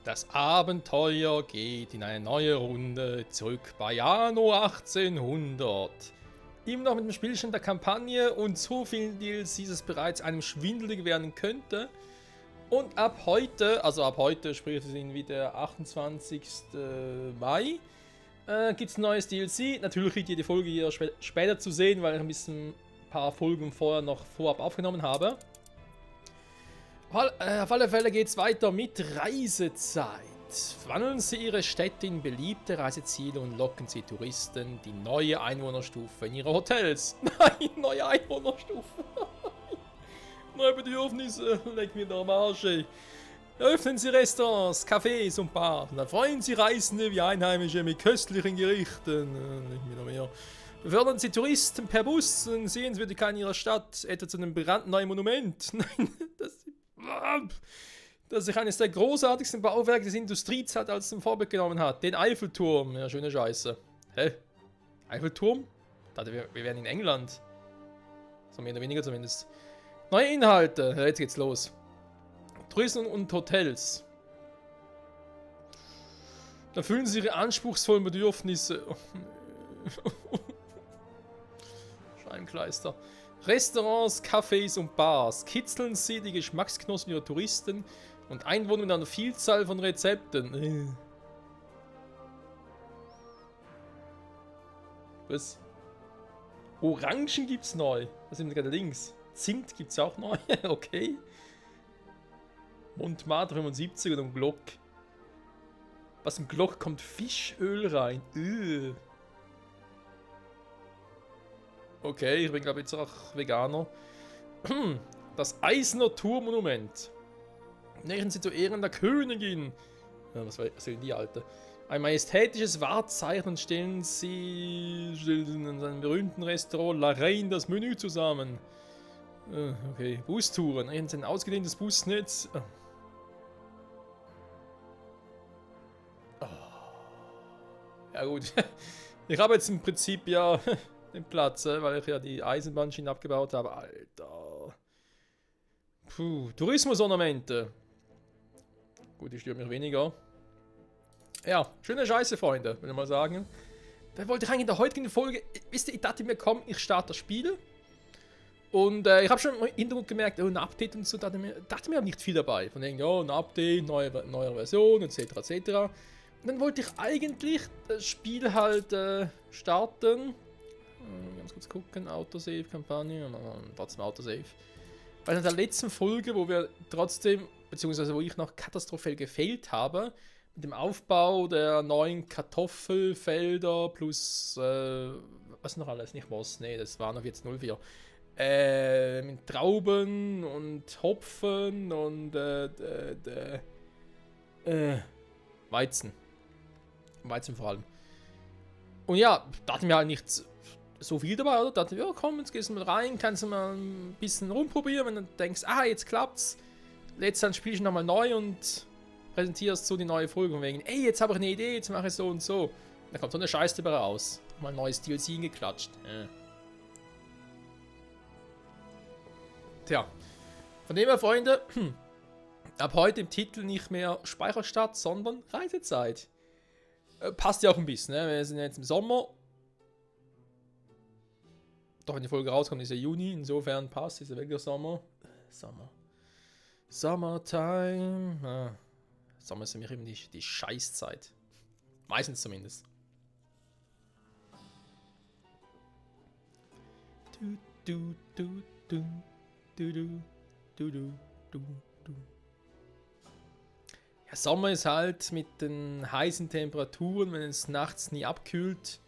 Das Abenteuer geht in eine neue Runde zurück bei Anno 1800. Immer noch mit dem Spielstand der Kampagne und so vielen DLCs, dass es bereits einem schwindelig werden könnte. Und ab heute, sprich es ist wie der 28. Mai, gibt es ein neues DLC. Natürlich kriegt ihr die Folge hier später zu sehen, weil ich ein paar Folgen vorher noch vorab aufgenommen habe. Auf alle Fälle geht es weiter mit Reisezeit. Verwandeln Sie Ihre Städte in beliebte Reiseziele und locken Sie Touristen die neue Einwohnerstufe in Ihre Hotels. Nein, neue Einwohnerstufe. Neue Bedürfnisse, leck mir da am Arsch, ey. Eröffnen Sie Restaurants, Cafés und Bars. Und erfreuen Sie Reisende wie Einheimische mit köstlichen Gerichten. Leck mir da mehr. Befördern Sie Touristen per Bus und Sehenswürdigkeiten Ihrer Stadt, etwa zu einem brandneuen Monument. Nein, das sich eines der großartigsten Bauwerke des Industriezeitalters zum Vorbild genommen hat. Den Eiffelturm. Ja, schöne Scheiße. Hä? Eiffelturm? Ich dachte, wir wären in England. So mehr oder weniger zumindest. Neue Inhalte. Ja, jetzt geht's los. Tourismus und Hotels. Da fühlen Sie Ihre anspruchsvollen Bedürfnisse. Scheibenkleister. Restaurants, Cafés und Bars. Kitzeln Sie die Geschmacksknospen Ihrer Touristen und Einwohner mit einer Vielzahl von Rezepten. Was? Orangen gibt's neu. Was sind gerade links? Zimt gibt's auch neu. Okay. Montmartre 75 und Glock. Was im Glock kommt Fischöl rein. Okay, ich bin glaube jetzt auch Veganer. Das Eisner Turmmonument. Nähern Sie zu Ehren der Königin. Ja, was sind die Alte? Ein majestätisches Wahrzeichen und stellen Sie in seinem berühmten Restaurant La Reine das Menü zusammen. Okay, Bustouren. Ein ausgedehntes Busnetz. Ja gut, ich habe jetzt im Prinzip ja den Platz, weil ich ja die Eisenbahnschienen abgebaut habe. Alter. Puh, Tourismusornamente. Gut, die stören mich weniger. Ja, schöne Scheiße, Freunde, würde ich mal sagen. Da wollte ich eigentlich in der heutigen Folge, wisst ihr, ich dachte mir, komm, ich starte das Spiel. Und ich habe schon im Hintergrund gemerkt, ein Update und so, dachte mir nicht viel dabei. Von denen, ja, ein Update, neue Version, etc. etc. Und dann wollte ich eigentlich das Spiel halt starten. Ganz kurz gucken, Autosave-Kampagne, trotzdem Autosave. Weil in der letzten Folge, wo wir trotzdem, beziehungsweise wo ich noch katastrophal gefailt habe, mit dem Aufbau der neuen Kartoffelfelder plus, was noch alles, nicht was, nee, das war noch jetzt 04. Mit Trauben und Hopfen und Weizen. Weizen vor allem. Und ja, da hatten wir halt nicht so viel dabei, oder? Da dachte ich, ja komm, jetzt gehst du mal rein, kannst du mal ein bisschen rumprobieren, wenn du denkst, jetzt klappt's, lädst dann Spielchen nochmal neu und präsentierst so die neue Folge von wegen, ey, jetzt habe ich eine Idee, jetzt mache ich so und so. Und da kommt so eine Scheiße dabei raus. Mal ein neues DLC hingeklatscht. Tja, von dem her, Freunde, ab heute im Titel nicht mehr Speicherstadt, sondern Reisezeit. Passt ja auch ein bisschen, ne? Wir sind jetzt im Sommer. Doch, wenn die Folge rauskommt, ist ja Juni, insofern passt, ist ja wirklich Sommer. Summertime. Sommer ist für mich eben die Scheißzeit. Meistens zumindest. Ja, Sommer ist halt mit den heißen Temperaturen, wenn es nachts nie abkühlt,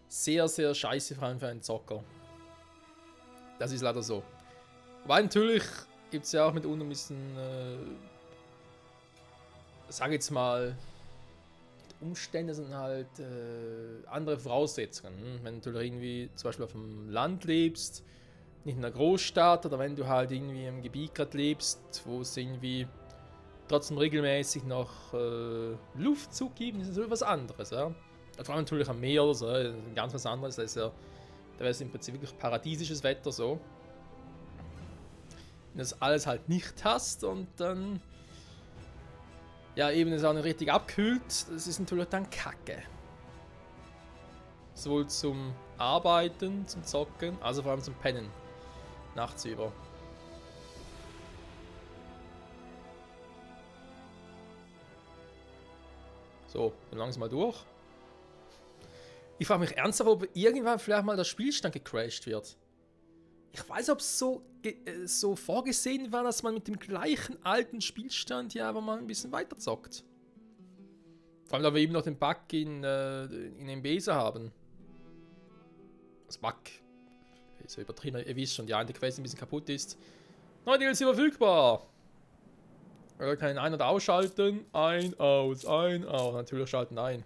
sehr, sehr scheiße für einen Zocker. Das ist leider so. Aber natürlich gibt es ja auch mitunter ein bisschen, sag jetzt mal, Umstände sind halt andere Voraussetzungen. Wenn du irgendwie zum Beispiel auf dem Land lebst, nicht in einer Großstadt, oder wenn du halt irgendwie im Gebiet gerade lebst, wo es irgendwie trotzdem regelmäßig noch Luftzug gibt, ist das etwas anderes. Ja? Vor allem natürlich am Meer oder so, ganz was anderes. Da wäre es im Prinzip wirklich paradiesisches Wetter so. Wenn du das alles halt nicht hast und dann ja, eben es auch nicht richtig abkühlt, das ist natürlich dann kacke. Sowohl zum Arbeiten, zum Zocken, also vor allem zum Pennen. Nachts über. So, dann langsam mal durch. Ich frage mich ernsthaft, ob irgendwann vielleicht mal der Spielstand gecrashed wird. Ich weiß, ob es so vorgesehen war, dass man mit dem gleichen alten Spielstand ja aber mal ein bisschen weiter zockt. Vor allem, da wir eben noch den Bug in M-Besa haben. Das Bug ist ja übertrieben, ihr wisst schon, die eine Quest ein bisschen kaputt ist. Neue DLC verfügbar! Wir können ein- oder ausschalten. Ein, aus, ein, aus. Natürlich schalten ein.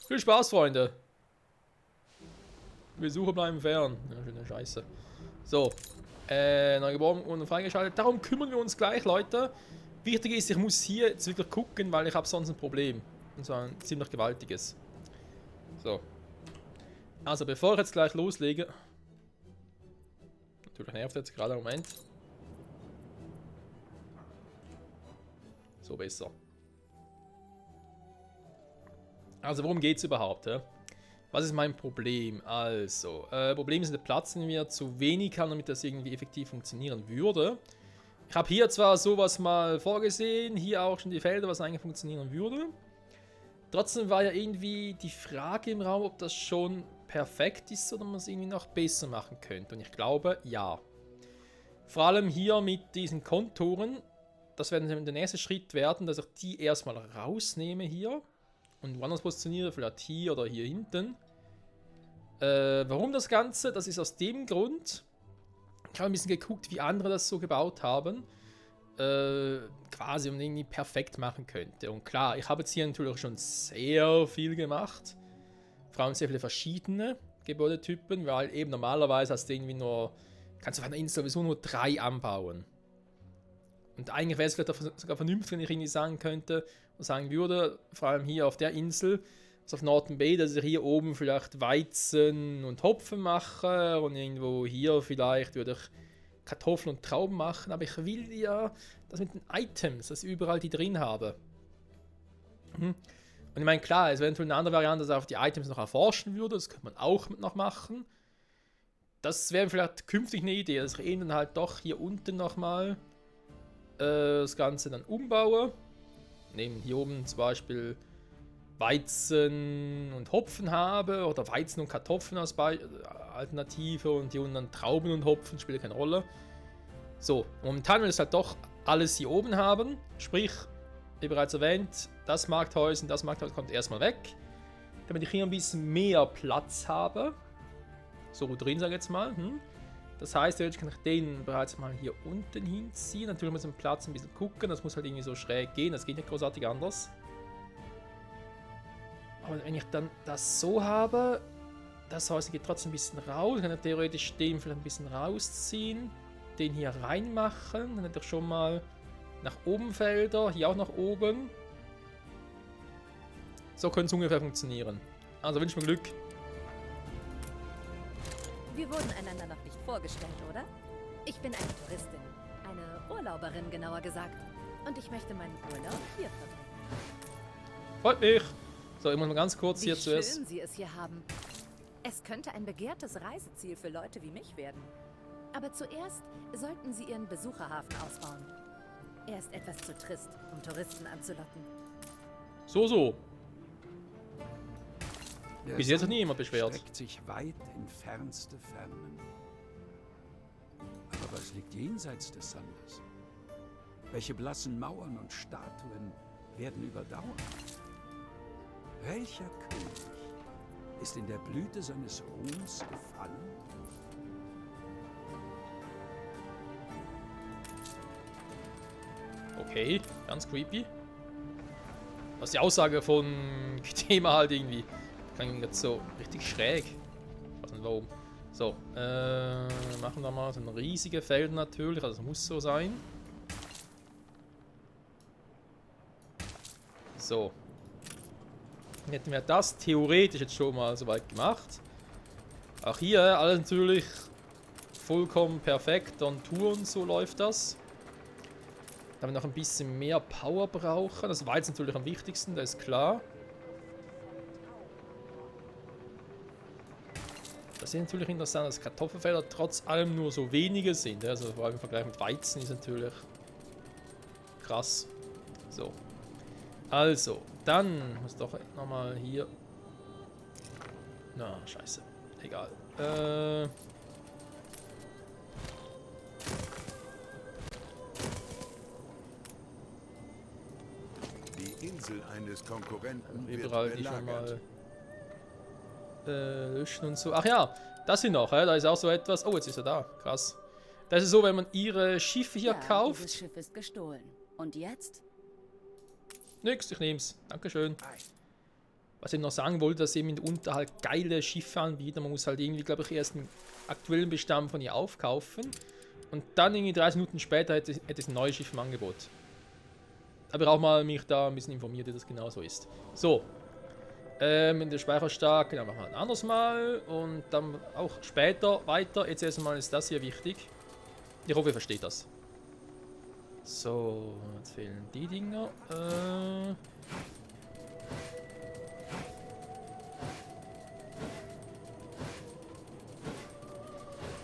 Viel Spaß, Freunde. Besucher bleiben fern. Ja, schöne Scheiße. So. Neu geboren und freigeschaltet. Darum kümmern wir uns gleich, Leute. Wichtig ist, ich muss hier jetzt wirklich gucken, weil ich habe sonst ein Problem. Und zwar ein ziemlich gewaltiges. So. Also, bevor ich jetzt gleich loslege. Natürlich nervt jetzt gerade im Moment. So besser. Also, worum geht es überhaupt? Ja? Was ist mein Problem? Also, Problem ist der Platz, den wir zu wenig haben, damit das irgendwie effektiv funktionieren würde. Ich habe hier zwar sowas mal vorgesehen, hier auch schon die Felder, was eigentlich funktionieren würde. Trotzdem war ja irgendwie die Frage im Raum, ob das schon perfekt ist oder man es irgendwie noch besser machen könnte. Und ich glaube, ja. Vor allem hier mit diesen Konturen. Das wird der nächste Schritt werden, dass ich die erstmal rausnehme hier und woanders positioniere, vielleicht hier oder hier hinten. Warum das Ganze? Das ist aus dem Grund, ich habe ein bisschen geguckt, wie andere das so gebaut haben, quasi um irgendwie perfekt machen könnte. Und klar, ich habe jetzt hier natürlich schon sehr viel gemacht, vor allem sehr viele verschiedene Gebäudetypen, weil eben normalerweise hast du irgendwie nur, kannst du auf einer Insel sowieso nur 3 anbauen. Und eigentlich wäre es vielleicht sogar vernünftig, wenn ich irgendwie sagen könnte und sagen würde, vor allem hier auf der Insel, also auf Norton Bay, dass ich hier oben vielleicht Weizen und Hopfen mache und irgendwo hier vielleicht würde ich Kartoffeln und Trauben machen, aber ich will ja das mit den Items, dass ich überall die drin habe. Und ich meine, klar, es wäre natürlich eine andere Variante, dass ich auf die Items noch erforschen würde, das könnte man auch noch machen. Das wäre vielleicht künftig eine Idee, dass ich eben dann halt doch hier unten nochmal das Ganze dann umbaue. Nehmen hier oben zum Beispiel Weizen und Hopfen habe oder Weizen und Kartoffeln als Alternative und hier unten dann Trauben und Hopfen, spielt keine Rolle. So, momentan will ich halt doch alles hier oben haben, sprich, wie bereits erwähnt, das Markthäuschen kommt erstmal weg, damit ich hier ein bisschen mehr Platz habe. So drin, sage ich jetzt mal. Das heißt, jetzt kann ich den bereits mal hier unten hinziehen. Natürlich muss ich den Platz ein bisschen gucken. Das muss halt irgendwie so schräg gehen. Das geht nicht großartig anders. Aber wenn ich dann das so habe, das Haus geht trotzdem ein bisschen raus. Ich kann theoretisch den vielleicht ein bisschen rausziehen. Den hier reinmachen. Dann hätte ich schon mal nach oben Felder. Hier auch nach oben. So könnte es ungefähr funktionieren. Also wünsche ich mir Glück. Wir wurden einander noch nicht vorgestellt, oder? Ich bin eine Touristin. Eine Urlauberin, genauer gesagt. Und ich möchte meinen Urlaub hier verbringen. Freut mich. So, ich muss mal ganz kurz hier Wie zuerst. schön Sie es hier haben. Es könnte ein begehrtes Reiseziel für Leute wie mich werden. Aber zuerst sollten Sie Ihren Besucherhafen ausbauen. Er ist etwas zu trist, um Touristen anzulocken. So. Der Bis jetzt hat Sand nie jemand beschwert. streckt sich weit in fernste Fernen. Aber was liegt jenseits des Sandes? Welche blassen Mauern und Statuen werden überdauern? Welcher König ist in der Blüte seines Ruhms gefallen? Okay, ganz creepy. Das ist die Aussage von Thema halt irgendwie. Klang jetzt so richtig schräg. Ich weiß nicht warum. So, machen wir mal so ein riesige Feld natürlich, also das muss so sein. So. Dann hätten wir das theoretisch jetzt schon mal soweit gemacht. Auch hier alles natürlich vollkommen perfekt on Tour und so läuft das. Da wir noch ein bisschen mehr Power brauchen. Das war jetzt natürlich am wichtigsten, das ist klar. Das ist natürlich interessant, dass Kartoffelfelder trotz allem nur so wenige sind. Also vor allem im Vergleich mit Weizen ist natürlich krass. So. Also, dann muss doch nochmal hier. Na, scheiße. Egal. Die Insel eines Konkurrenten wird Überall die schon belagert. mal löschen und so. Ach ja, das hier noch. Da ist auch so etwas. Oh, jetzt ist er da. Krass. Das ist so, wenn man ihre Schiffe hier Dieses kauft. Schiff ist gestohlen. Und jetzt? Nix, ich nehm's. Dankeschön. Was ich noch sagen wollte, dass sie eben in der Unterhalt geile Schiffe anbieten. Man muss halt irgendwie, glaube ich, erst einen aktuellen Bestand von ihr aufkaufen. Und dann irgendwie 30 Minuten später hätte es ein neues Schiff im Angebot. Aber auch mal mich da ein bisschen informiert, wie das genau so ist. So. In der Speicherstark, genau, machen wir ein anderes Mal. Und dann auch später weiter. Jetzt erstmal ist das hier wichtig. Ich hoffe, ihr versteht das. So, jetzt fehlen die Dinger.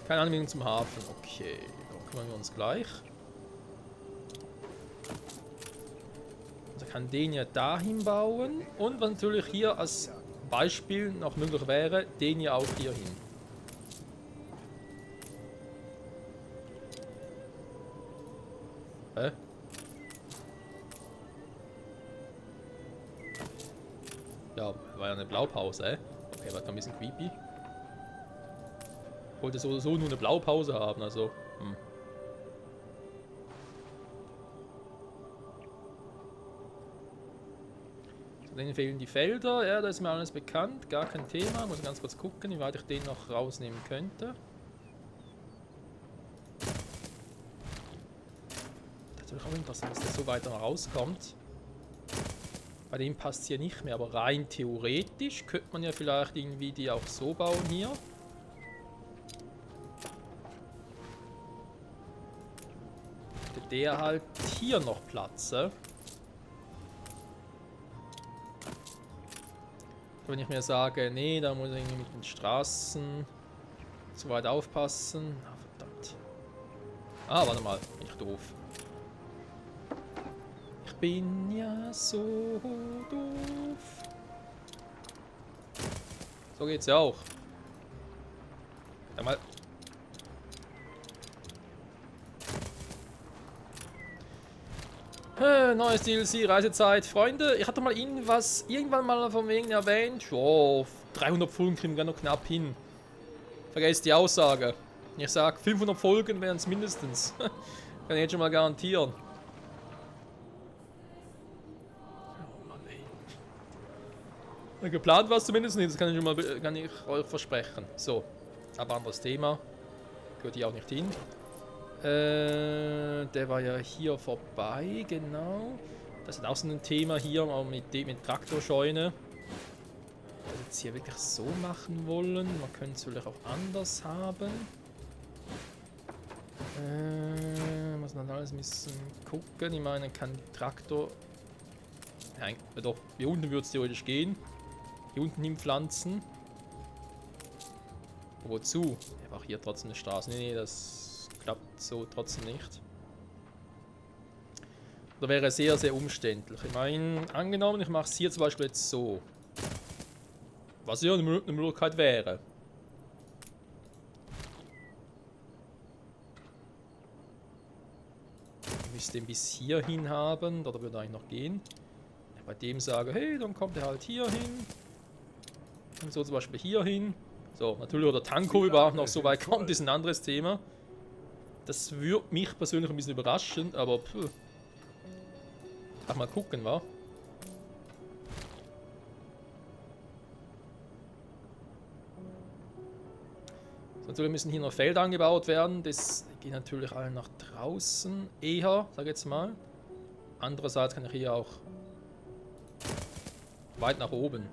Keine Anbindung zum Hafen. Okay, dann kümmern wir uns gleich. Also kann den ja dahin bauen. Und was natürlich hier als Beispiel noch möglich wäre, den ja auch hier hin. Hä? Ja, war ja eine Blaupause, Okay, war ein bisschen creepy. Wollte so oder so nur eine Blaupause haben, also. So, denen fehlen die Felder, ja, das ist mir alles bekannt, gar kein Thema. Muss ganz kurz gucken, wie weit ich den noch rausnehmen könnte. Natürlich auch interessant, dass der so weit noch rauskommt. Bei dem passt es hier nicht mehr, aber rein theoretisch könnte man ja vielleicht irgendwie die auch so bauen hier. Der halt hier noch Platz. Wenn ich mir sage, nee, da muss ich irgendwie mit den Straßen zu weit aufpassen. Ah, verdammt. Ah, warte mal, bin ich doof. Ich bin ja so doof. So geht's ja auch. Einmal. Neues DLC, Reisezeit. Freunde, ich hatte mal irgendwann mal von wegen erwähnt. Oh, 300 Folgen kriegen wir noch knapp hin. Vergesst die Aussage. Ich sag, 500 Folgen wären es mindestens. Kann ich jetzt schon mal garantieren. Oh Mann, ey. Geplant war es zumindest nicht, das kann ich euch versprechen. So, aber anderes Thema. Gehört hier auch nicht hin. Der war ja hier vorbei, genau. Das ist auch so ein Thema hier, auch mit Traktorscheune. Das jetzt hier wirklich so machen wollen. Man könnte es vielleicht auch anders haben. Muss man alles ein bisschen gucken. Ich meine, kann Traktor. Nein, doch, hier unten würde es theoretisch gehen. Hier unten hinpflanzen. Wozu? Ja, auch hier trotzdem eine Straße. Nee, das klappt so trotzdem nicht. Da wäre sehr, sehr umständlich. Ich meine, angenommen, ich mache es hier zum Beispiel jetzt so. Was ja eine Möglichkeit wäre. Ich müsste den bis hierhin haben, oder würde eigentlich noch gehen. Ich bei dem sage, hey, dann kommt er halt hier hin. Und so zum Beispiel hier hin. So, natürlich, oder Tanko überhaupt noch so weit kommt, ist ein anderes Thema. Das würde mich persönlich ein bisschen überraschen, aber pff. Ach, mal gucken, wa? So, natürlich müssen hier noch Felder angebaut werden. Das geht natürlich alle nach draußen. Eher, sag ich jetzt mal. Andererseits kann ich hier auch weit nach oben.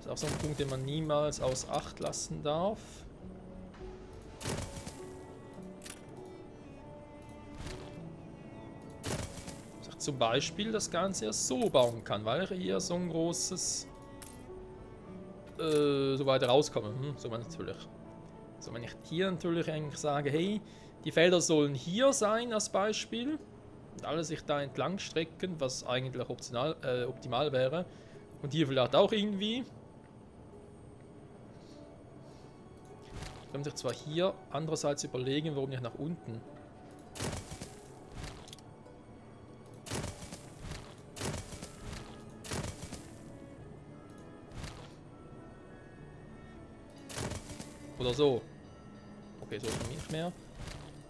Das ist auch so ein Punkt, den man niemals aus Acht lassen darf. Dass ich zum Beispiel das Ganze ja so bauen kann, weil ich hier so ein großes so weit rauskomme. So natürlich. So, wenn ich hier natürlich eigentlich sage, hey, die Felder sollen hier sein als Beispiel und alle sich da entlang strecken, was eigentlich optimal wäre. Und hier vielleicht auch irgendwie. Ich kann sich zwar hier andererseits überlegen, warum nicht nach unten. Oder so. Okay, so ist nicht mehr.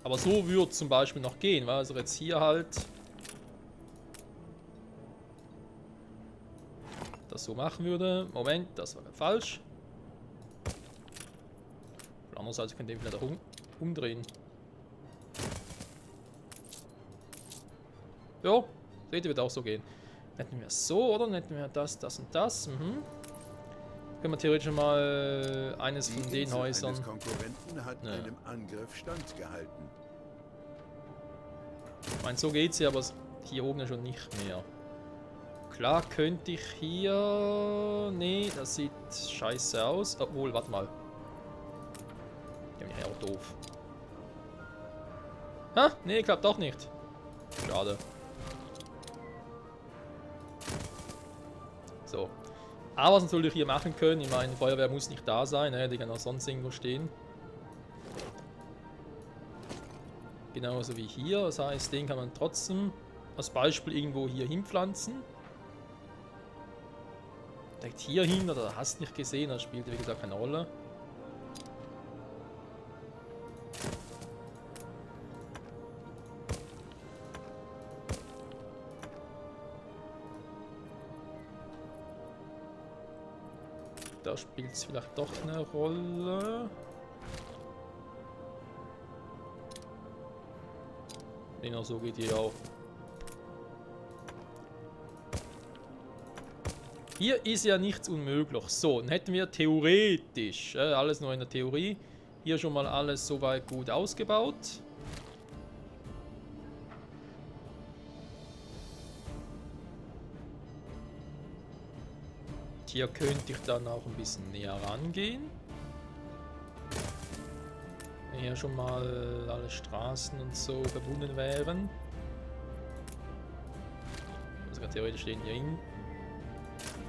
Aber so würde zum Beispiel noch gehen, weil also jetzt hier halt das so machen würde. Moment, das war falsch. Andererseits könnt ihr wieder umdrehen. Ja, seht ihr, wird auch so gehen. Hätten wir so, oder? Hätten wir das, das und das. Können wir theoretisch mal eines von den Häusern. Die Konkurrenten hat einem Angriff standgehalten. Ich meine, so geht's ja, aber hier oben ja schon nicht mehr. Klar könnte ich hier... Nee, das sieht scheiße aus. Obwohl, warte mal. Die haben ja auch doof. Ha? Nee, klappt doch nicht. Schade. So. Aber was natürlich hier machen können, ich meine, Feuerwehr muss nicht da sein, ne? Die kann auch sonst irgendwo stehen. Genauso wie hier, das heißt, den kann man trotzdem als Beispiel irgendwo hier hinpflanzen. Direkt hier hin, oder hast nicht gesehen, das spielt wie gesagt keine Rolle. Da spielt es vielleicht doch eine Rolle. Genau so geht hier auch. Hier ist ja nichts unmöglich. So, dann hätten wir theoretisch, alles nur in der Theorie, hier schon mal alles soweit gut ausgebaut. Hier könnte ich dann auch ein bisschen näher rangehen. Wenn hier schon mal alle Straßen und so verbunden wären. Also kann theoretisch den hier hin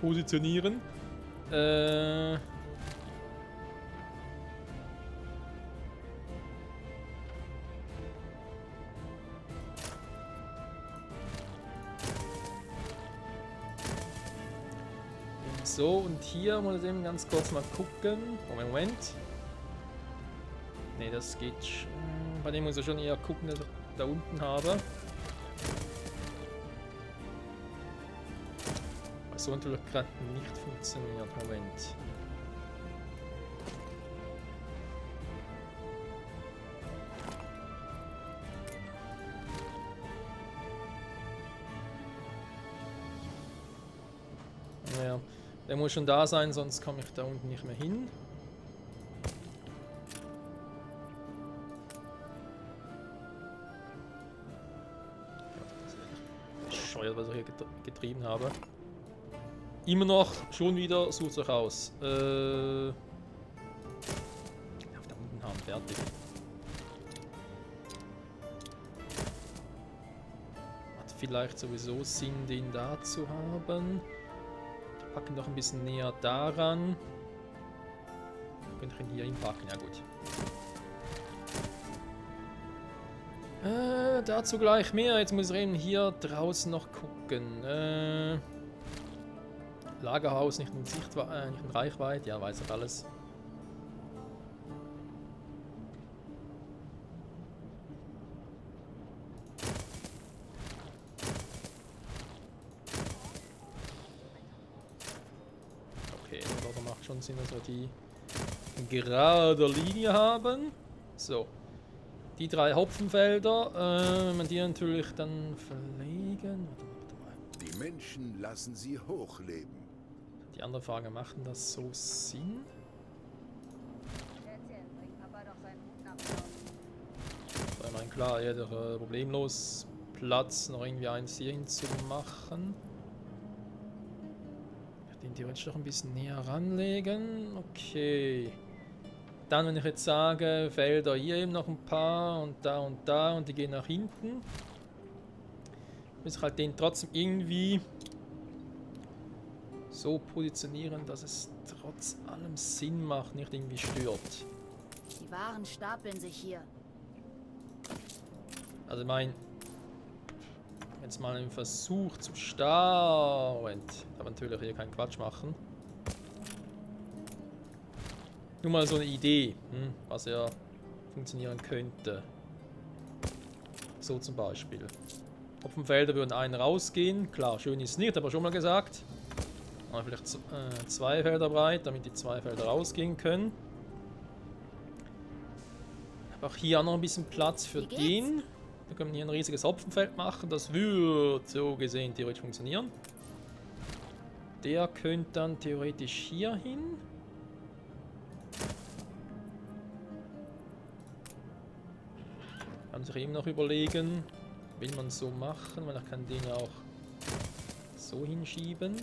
positionieren. So, und hier muss ich eben ganz kurz mal gucken. Moment. Ne, das geht. Bei dem muss ich schon eher gucken, dass ich da unten habe. Weil so natürlich gerade nicht funktioniert. Moment. Ja. Der muss schon da sein, sonst komme ich da unten nicht mehr hin. Bescheuert, was ich hier getrieben habe. Immer noch, schon wieder, sucht euch aus. Auf da unten haben, fertig. Hat vielleicht sowieso Sinn, den da zu haben. Packen noch ein bisschen näher daran. Könnte ich ihn hier hinpacken, ja gut. Dazu gleich mehr. Jetzt muss ich eben hier draußen noch gucken. Lagerhaus nicht in nicht in Reichweite. Ja, weiß ich alles. Schon Sinn, dass wir die in gerader Linie haben. So. Die 3 Hopfenfelder, wenn man die natürlich dann verlegen. Die Menschen lassen sie hochleben. Die andere Frage, machen das so Sinn? So, ich meine, klar, ja, doch, problemlos Platz, noch irgendwie eins hier hin zu machen. Ich den theoretisch noch ein bisschen näher ranlegen. Okay. Dann, wenn ich jetzt sage, Felder hier eben noch ein paar und da und die gehen nach hinten, muss ich halt den trotzdem irgendwie so positionieren, dass es trotz allem Sinn macht, nicht irgendwie stört. Die Waren stapeln sich hier. Also ich meine, jetzt mal einen Versuch zu starten. Moment, ich darf natürlich hier keinen Quatsch machen. Nur mal so eine Idee, was ja funktionieren könnte. So zum Beispiel. Hopfenfelder würden einen rausgehen. Klar, schön ist nicht, aber schon mal gesagt. Aber vielleicht 2 Felder breit, damit die 2 Felder rausgehen können. Ich habe auch hier auch noch ein bisschen Platz für den. Wir können hier ein riesiges Hopfenfeld machen. Das würde so gesehen theoretisch funktionieren. Der könnte dann theoretisch hier hin. Kann sich eben noch überlegen, will man so machen, weil ich kann den ja auch so hinschieben.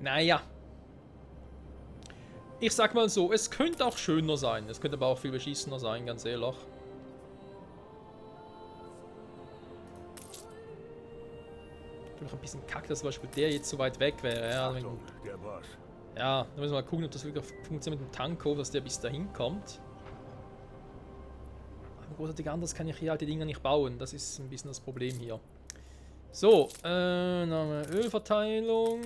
Naja. Ich sag mal so, es könnte auch schöner sein. Es könnte aber auch viel beschissener sein, ganz ehrlich. Vielleicht ein bisschen kacke, dass zum Beispiel der jetzt so weit weg wäre. Ja, Achtung, der Boss. ja, da müssen wir mal gucken, ob das wirklich funktioniert mit dem Tanko, dass der bis dahin kommt. Aber großartig anders kann ich hier halt die Dinger nicht bauen. Das ist ein bisschen das Problem hier. So, Name Ölverteilung.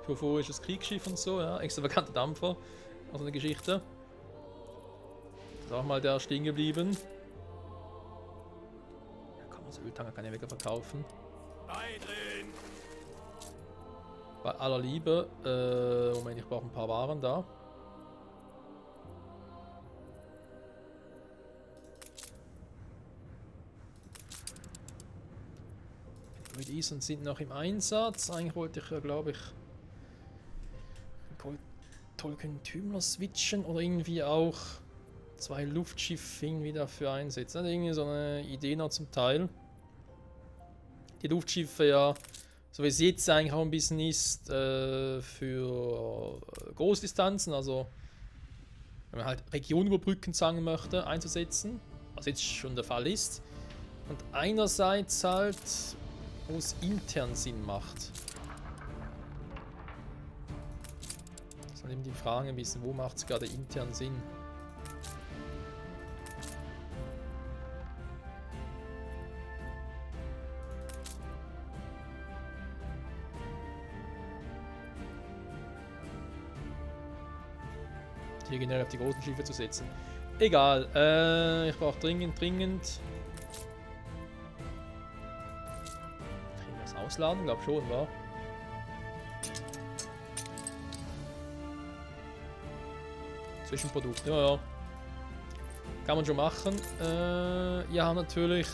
Purphorisches Kriegsschiff und so, ja. Extravaganter Dampfer. Also eine Geschichte. Ist auch mal der stehen geblieben. Ja komm, das Öltanker kann ich wieder verkaufen. Bei aller Liebe. Moment, ich brauche ein paar Waren da. Druidisen sind noch im Einsatz. Eigentlich wollte ich ja, glaube ich, Tolkien-Tümler switchen oder irgendwie auch 2 Luftschiffe irgendwie dafür einsetzen. Also irgendwie so eine Idee noch zum Teil. Die Luftschiffe ja, so wie es jetzt eigentlich auch ein bisschen ist, für Großdistanzen, also wenn man halt Regionen überbrücken sagen möchte, einzusetzen, was jetzt schon der Fall ist. Und einerseits halt, wo es intern Sinn macht. Das ist eben die Frage ein bisschen, wo macht es gerade intern Sinn? Hier generell auf die großen Schiffe zu setzen. Egal, ich brauche dringend. Kriegen wir das ausladen? Glaub schon, wa? Zwischenprodukt, ja. Kann man schon machen. Wir haben natürlich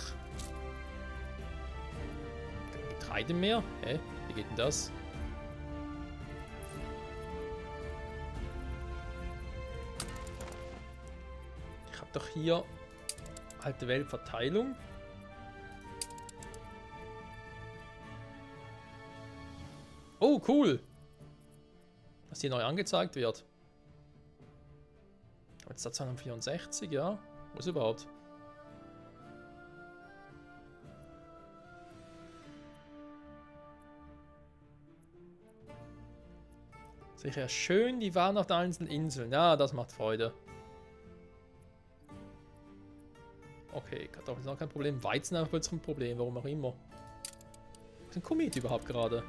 Getreide mehr. Hä? Wie geht denn das? Ich habe doch hier alte Weltverteilung. Oh, cool! Dass hier neu angezeigt wird. Aber jetzt hat es 264, ja. Wo ist überhaupt? Sicher schön, die waren auf den einzelnen Inseln. Ja, das macht Freude. Okay, Kartoffeln sind auch kein Problem. Weizen einfach plötzlich ein Problem, warum auch immer. Was ist ein Komet überhaupt gerade?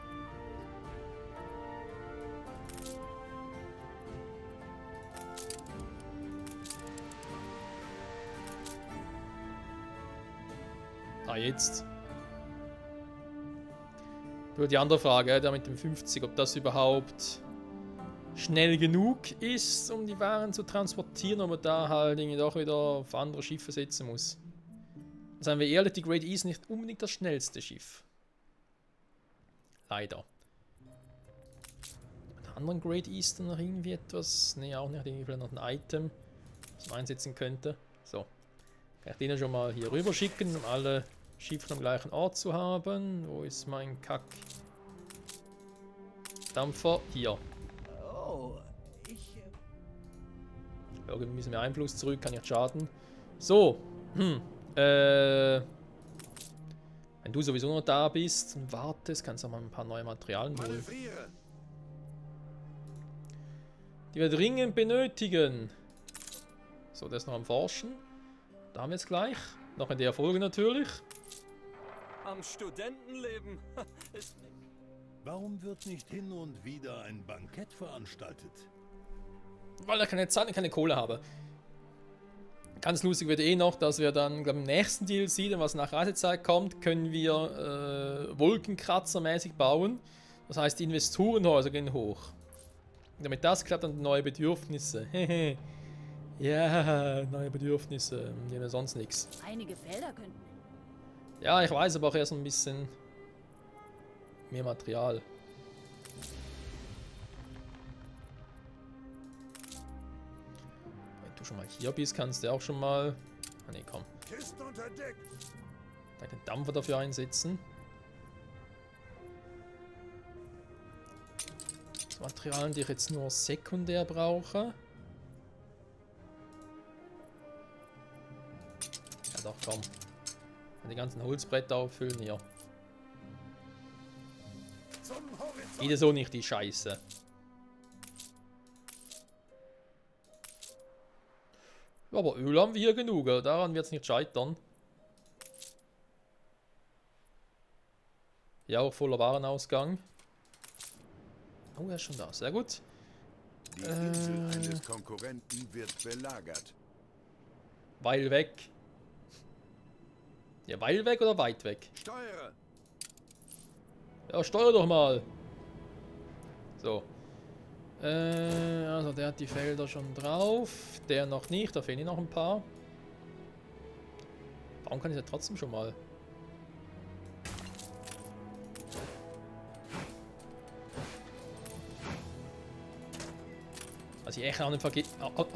Ah, jetzt. Nur die andere Frage, der mit dem 50, ob das überhaupt schnell genug ist, um die Waren zu transportieren, ob man da halt irgendwie doch wieder auf andere Schiffe setzen muss. Seien wir ehrlich, die Great East ist nicht unbedingt das schnellste Schiff. Leider. Einen anderen Great Eastern noch irgendwie etwas? Ne, auch nicht. Irgendwie vielleicht noch ein Item, das man einsetzen könnte. So. Kann ich den schon mal hier rüber schicken, um alle Schiffe am gleichen Ort zu haben. Wo ist mein Kack? Dampfer? Hier. Oh, ich... Irgendwie müssen wir Einfluss zurück, kann nicht schaden. So. Wenn du sowieso noch da bist und wartest, kannst du auch mal ein paar neue Materialien holen. Manövriere. Die wir dringend benötigen. So, der ist noch am Forschen. Da haben wir es gleich. Noch in der Folge natürlich. Am Studentenleben. Ist nicht... Warum wird nicht hin und wieder ein Bankett veranstaltet? Weil er keine Zeit und keine Kohle habe. Ganz lustig wird eh noch, dass wir dann, glaube ich, im nächsten DLC, dann was nach Reisezeit kommt, können wir Wolkenkratzer-mäßig bauen. Das heißt, die Investorenhäuser gehen hoch. Und damit das klappt, dann neue Bedürfnisse. Hehe. Ja, neue Bedürfnisse. Die haben ja sonst nichts. Einige Felder könnten... Ja, ich weiß, aber auch erst ein bisschen mehr Material. Wenn du schon mal hier bist, kannst du auch schon mal... Ah ne, komm. Kisten unter Deck. Gleich den Dampfer dafür einsetzen. Das Materialien, die ich jetzt nur sekundär brauche. Ja doch, komm. Die ganzen Holzbretter auffüllen hier. Zum Horizont. Wieder so nicht die Scheiße. Ja, aber Öl haben wir hier genug, oder? Daran wird es nicht scheitern. Ja, auch voller Warenausgang. Oh, er ist schon da. Sehr gut. Die Insel eines Konkurrenten wird belagert. Weil weg. Ja, weil weg oder weit weg? Steuere. Ja, steuer doch mal. So. Also der hat die Felder schon drauf. Der noch nicht, da fehlen noch ein paar. Warum kann ich ja trotzdem schon mal? Was ich echt auch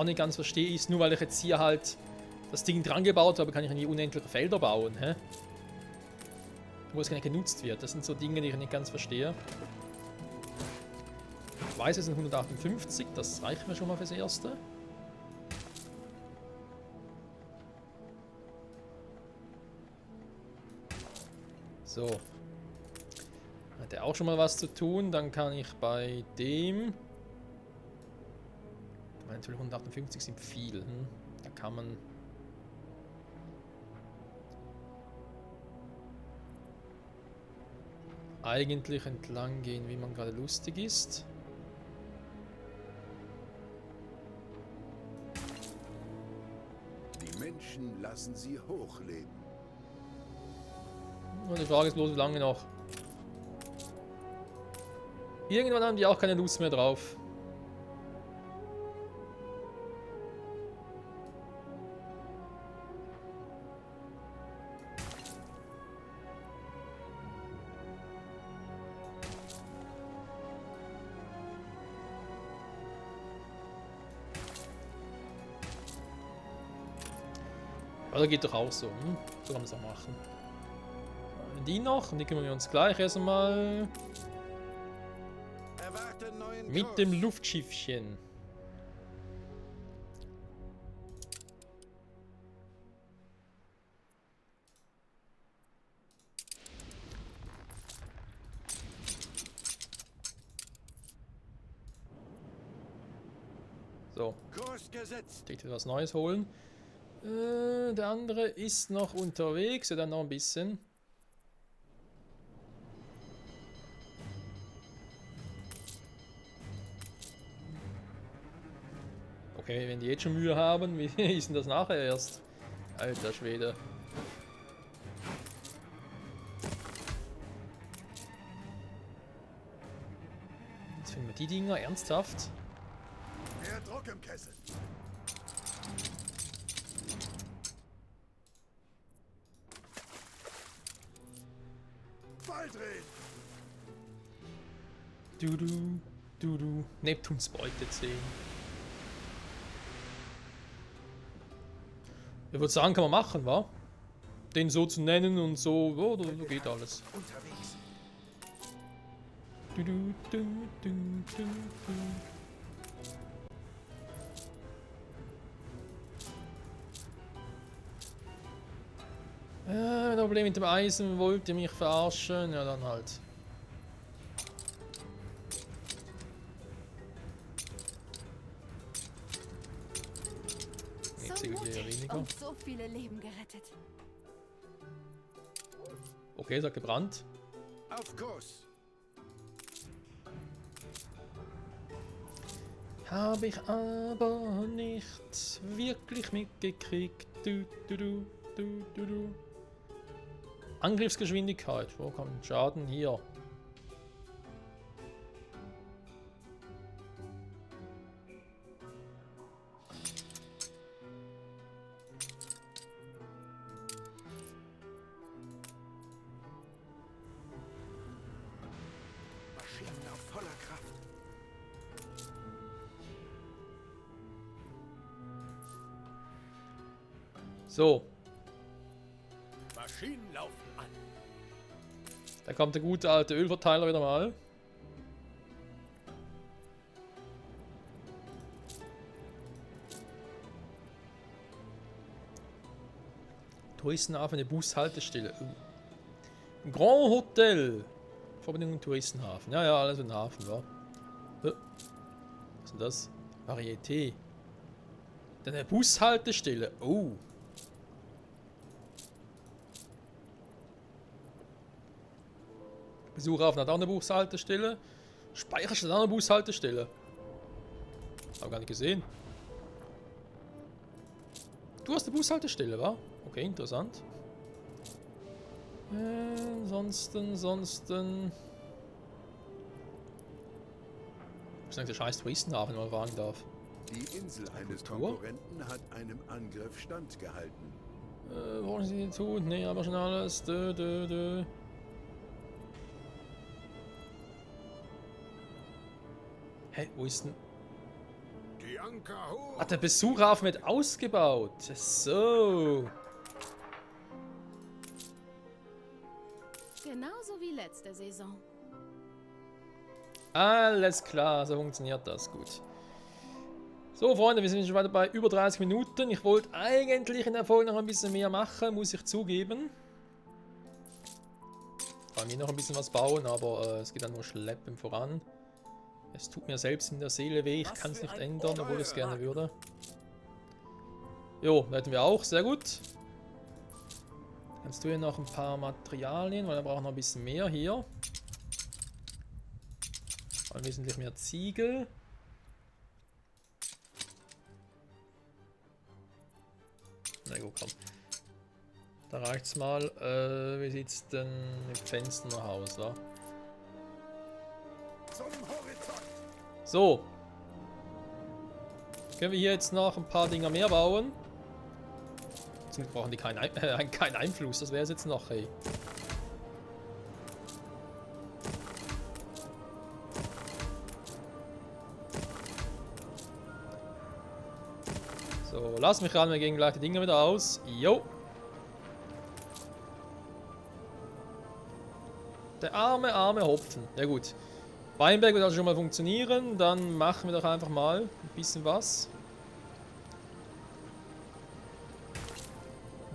nicht ganz verstehe, ist, nur weil ich jetzt hier halt das Ding dran gebaut habe, kann ich nie unendliche Felder bauen, hä? Wo es gar nicht genutzt wird. Das sind so Dinge, die ich nicht ganz verstehe. Ich weiß, es sind 158, das reicht mir schon mal fürs Erste. So. Hat er auch schon mal was zu tun, dann kann ich bei dem... Natürlich 158 sind viel, Da kann man... eigentlich entlang gehen, wie man gerade lustig ist. Die Menschen lassen sie hochleben. Und die Frage ist bloß, wie lange noch. Irgendwann haben die auch keine Lust mehr drauf. Oder geht doch auch so, So kann man es auch machen. Die noch, und die kümmern wir uns gleich erstmal Erwarte neuen mit Kurs. dem Luftschiffchen. So, Kurs gesetzt. direkt etwas Neues holen. Der andere ist noch unterwegs, ja dann noch ein bisschen. Okay, wenn die jetzt schon Mühe haben, wie ist denn das nachher erst? Alter Schwede. Jetzt finden wir die Dinger ernsthaft. Mehr Druck im Kessel. Ball drehen. Du. Neptuns Beute 10. Ich würde sagen, kann man machen, wa? Den so zu nennen und so, oh, so geht alles. Unterwegs. Du. Problem mit dem Eisen, wollt ihr mich verarschen? Ja, dann halt. Jetzt So irgendwie mutig weniger. und so viele Leben gerettet. Okay, es hat gebrannt. Auf Kurs. Habe ich aber nicht wirklich mitgekriegt. Du. Angriffsgeschwindigkeit. Wo kommt Schaden? Hier. Maschinen auf voller Kraft. So, Maschinen laufen an. da kommt der gute alte Ölverteiler wieder mal. Touristenhafen, eine Bushaltestelle. Grand Hotel. Verbindung mit Touristenhafen. Ja, alles mit dem Hafen, wa? Was ist denn das? Varieté. Dann eine Bushaltestelle. Oh. Besucherhafen hat auch eine Bushaltestelle. Speicherstadt hat auch eine Bushaltestelle. Hab gar nicht gesehen. Du hast eine Bushaltestelle, wa? Okay, interessant. Ansonsten. Was ist eigentlich der scheiß Touristenhafen, wenn man fragen darf? Die Insel eines Kultur? Konkurrenten hat einem Angriff standgehalten. Wollen sie tun? Ne, aber schon alles. Hä, wo ist denn... Die Anker hoch. Ach, der Besucherhafen wird ausgebaut. So. Genauso wie letzte Saison. Alles klar, so funktioniert das. Gut. So, Freunde, wir sind schon weiter bei über 30 Minuten. Ich wollte eigentlich in der Folge noch ein bisschen mehr machen, muss ich zugeben. Vor allem noch ein bisschen was bauen, aber es geht dann nur schleppend voran. Es tut mir selbst in der Seele weh, ich kann es nicht ändern, obwohl ich es gerne würde. Jo, da hätten wir auch, sehr gut. Kannst du hier noch ein paar Materialien, weil wir brauchen noch ein bisschen mehr hier. Wesentlich mehr Ziegel. Na gut, komm. Da reicht's mal. Wie sieht's denn mit Fenstern noch aus, wa? Zum Horizont. So. Können wir hier jetzt noch ein paar Dinger mehr bauen? Zum Glück brauchen die keinen Einfluss, das wäre es jetzt noch, hey. So, lass mich ran, wir gehen gleich die Dinger wieder aus. Jo. Der arme Hopfen. Ja gut. Weinberg wird also schon mal funktionieren. Dann machen wir doch einfach mal ein bisschen was.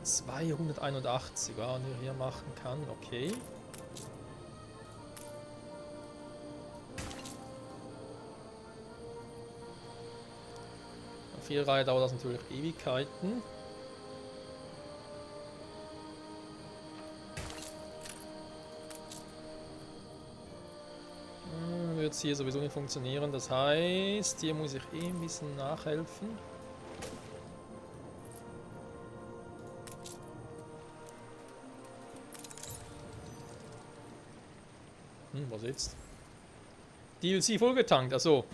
281, ja, und hier machen kann. Okay. Auf 4 Reihe dauert das natürlich Ewigkeiten. wird es hier sowieso nicht funktionieren. Das heißt, hier muss ich eh ein bisschen nachhelfen. Was jetzt? DLC vollgetankt, achso.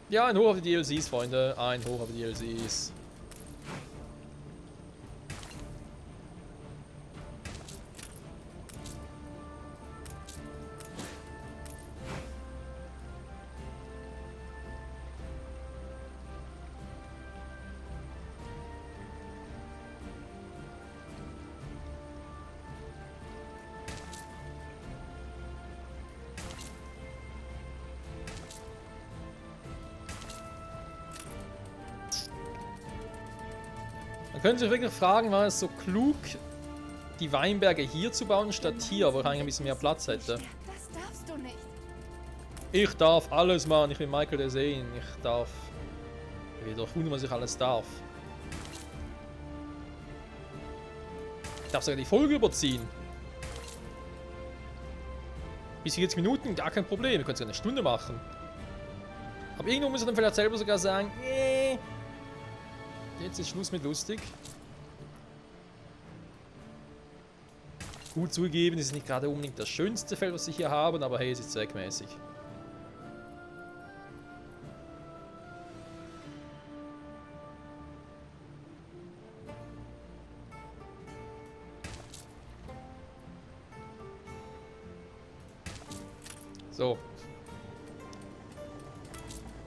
Ja, ein Hoch auf die DLCs, Freunde. Ein Hoch auf die DLCs. Man könnte sich wirklich fragen, war es so klug, die Weinberge hier zu bauen, statt hier, wo ich eigentlich ein bisschen mehr Platz hätte. Das darfst du nicht. Ich darf alles, Mann. Ich bin Michael der Seen. Ich darf... Ich will doch tun, was ich alles darf. Ich darf sogar die Folge überziehen. Bis 40 Minuten, gar kein Problem. Wir können sogar eine Stunde machen. Aber irgendwo muss er dann vielleicht selber sogar sagen, nee. Jetzt ist Schluss mit lustig. Gut zugegeben, es ist nicht gerade unbedingt das schönste Feld, was sie hier haben, aber hey, es ist zweckmäßig. So.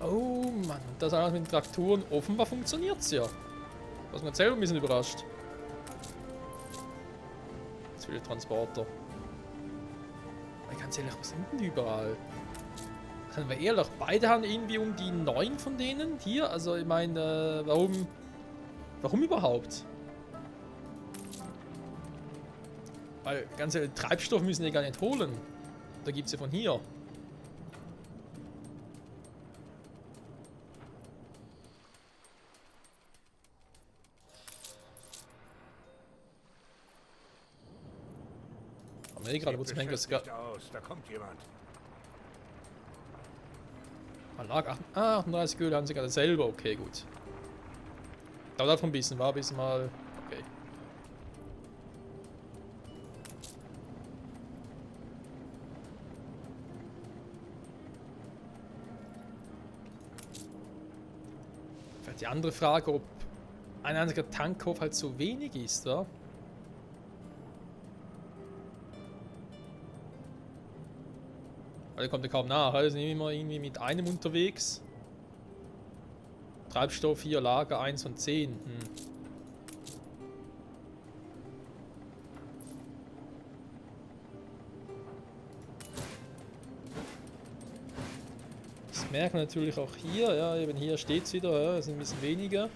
Oh Mann, das alles mit den Traktoren. Offenbar funktioniert es ja. Was mich selber ein bisschen überrascht. Zu viele Transporter. Aber ganz ehrlich, was sind denn die überall? Seien wir ehrlich, beide haben irgendwie um die 9 von denen hier. Also ich meine, warum überhaupt? Weil ganz ehrlich, Treibstoff müssen die gar nicht holen. Da gibt es ja von hier. Gerade, wo zum Henker ist. Da kommt jemand. Lag 38 Öl haben sie gerade selber. Okay, gut. Dauert einfach ein bisschen, war bis mal. Okay. Vielleicht die andere Frage, ob ein einziger Tankhof halt so wenig ist, wa? Weil der kommt ja kaum nach, also sind immer irgendwie mit einem unterwegs. Treibstoff hier, Lager 1 von 10. Das merkt man natürlich auch hier, ja, eben hier steht es wieder, ja, es sind ein bisschen weniger.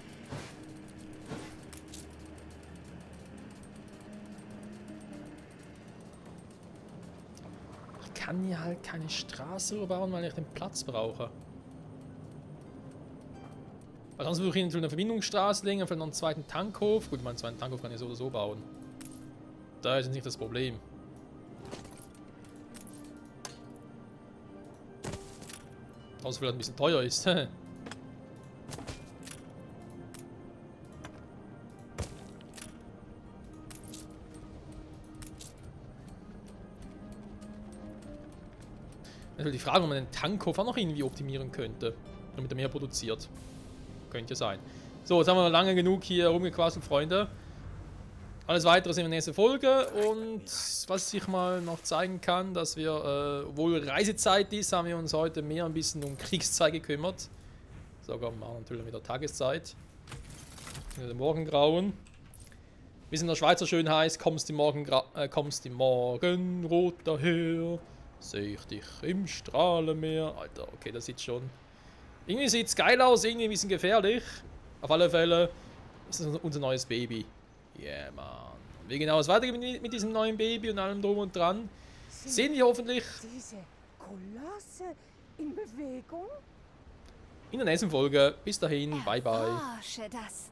Ich kann hier halt keine Straße überbauen, weil ich den Platz brauche. Weil sonst würde ich hier natürlich eine Verbindungsstraße legen, vielleicht noch einen zweiten Tankhof. Gut, meinen zweiten Tankhof kann ich so oder so bauen. Da ist jetzt nicht das Problem. Außer vielleicht ein bisschen teuer ist. Natürlich die Frage, ob man den Tankhof auch noch irgendwie optimieren könnte, damit er mehr produziert. Könnte ja sein. So, jetzt haben wir lange genug hier rumgequasselt, Freunde. Alles weitere sehen wir in der nächsten Folge. Und was ich mal noch zeigen kann, dass wir, obwohl Reisezeit ist, haben wir uns heute mehr ein bisschen um Kriegszeit gekümmert. Sogar mal natürlich wieder Tageszeit. In den Morgengrauen. Wie es in der Schweizer schön heißt, kommst die Morgen rot daher. Sehe ich dich im Strahlenmeer. Alter, okay, das sieht schon... Irgendwie sieht es geil aus, irgendwie ein bisschen gefährlich. Auf alle Fälle ist das unser neues Baby. Yeah, man. Wie genau es weitergeht mit diesem neuen Baby und allem drum und dran, sehen wir hoffentlich diese Kolosse in Bewegung. in der nächsten Folge. Bis dahin, bye bye. Erforsche das.